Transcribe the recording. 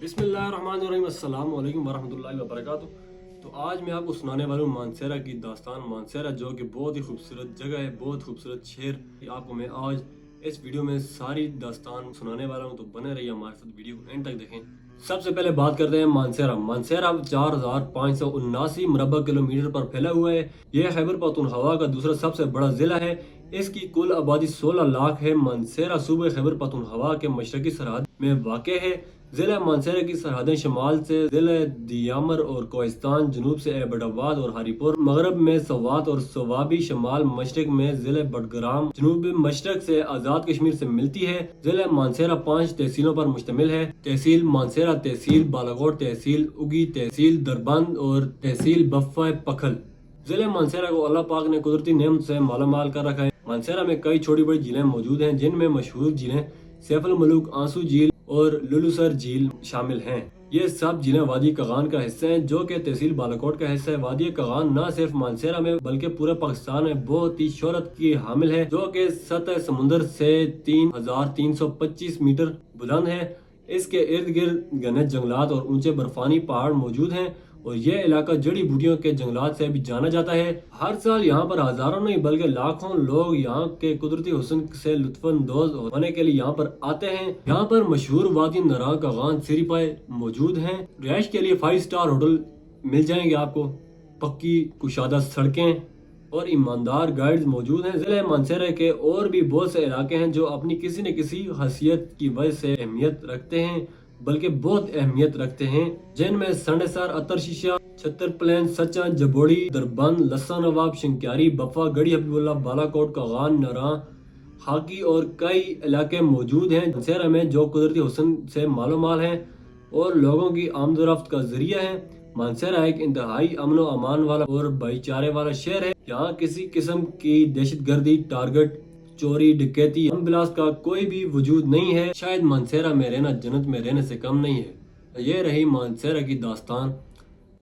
बिस्मिल्लाहिर्रहमानिर्रहीम अस्सलाम वालेकुम वरहमतुल्लाहि वबरकातुह। तो आज मैं आपको सुनाने वाला हूँ मानसेरा की दास्तान। मानसेरा जो कि बहुत ही खूबसूरत जगह है, बहुत खूबसूरत शहर। आपको मैं आज इस वीडियो में सारी दास्तान सुनाने वाला हूँ, तो बने रहिए हमारे साथ, वीडियो को एंड तक देखें। सबसे पहले बात करते हैं मानसेरा। मानसेरा 4579 मुरबा किलोमीटर पर फैला हुआ है। यह खैबर पख्तूनख्वा का दूसरा सबसे बड़ा जिला है। इसकी कुल आबादी 16 लाख है। मानसेरा सूबे खैबर पख्तूनख्वा के मशरकी सरहद में वाक़ है। जिला मानसेरा की सरहदें शमाल से जिला दियामर और कोहिस्तान, जनूब से एबटाबाद और हरीपुर, मगरब में सवात और सवाबी, शमाल मशरक में जिला बडग्राम, जनूब मशरक से आज़ाद कश्मीर से मिलती है। जिला मानसेरा 5 तहसीलों पर मुश्तमिल है। तहसील मानसेरा, तहसील बालाकोट, तहसील उगी, तहसील दरबंद और तहसील बफ्फा पखल। जिले मानसेरा को अल्लाह पाक ने कुदरती नेमत से मालामाल कर रखा है। मानसेरा में कई छोटी बड़ी झीलें मौजूद हैं, जिनमें मशहूर झीलें सैफुल मलूक, आंसू झील और लुलुसर झील शामिल हैं। ये सब झीलें वादी कगान का हिस्सा हैं, जो कि तहसील बालाकोट का हिस्सा है। वादी कगान न सिर्फ मानसेरा में बल्कि पूरे पाकिस्तान में बहुत ही शोहरत की हामिल है, जो कि सतह समुद्र से 3325 मीटर बुलंद है। इसके इर्द गिर्द घने जंगलात और ऊंचे बर्फानी पहाड़ मौजूद हैं और यह इलाका जड़ी बूटियों के जंगलात से भी जाना जाता है। हर साल यहाँ पर हजारों नहीं बल्कि लाखों लोग यहाँ के कुदरती हुस्न से लुत्फानंदोज होने के लिए यहाँ पर आते हैं। यहाँ पर मशहूर वादी नरा कगान सिरिपाए मौजूद हैं। रिहाइश के लिए 5 स्टार होटल मिल जाएंगे आपको। पक्की कुशादा सड़कें और ईमानदार गाइड्स मौजूद हैं। जिले मानसेरा के और भी बहुत से इलाके हैं जो अपनी किसी न किसी खासियत की वजह से अहमियत रखते हैं, बल्कि बहुत अहमियत रखते हैं, जिनमें संडेसर, अतर शीशा, छतर प्लेन, सचा, जबोड़ी, दरबंद, लस्सा नवाब, शंक्यारी, बफा, गढ़ी हबीबुल्ला, बालाकोट, कगान, नरा, खाकी और कई इलाके मौजूद हैं। मानसेरा में जो कुदरती हुस्न से मालोमाल हैं और लोगों की आमदोरफ्त का जरिया है। मानसेरा एक इंतहाई अमन व अमान वाला और भाईचारे वाला शहर है। यहाँ किसी किस्म की दहशतगर्दी, टारगेट, चोरी, डकैती, ब्लास्ट का कोई भी वजूद नहीं है। शायद मानसेरा में रहना जन्नत में रहने से कम नहीं है। ये रही मानसेरा की दास्तान।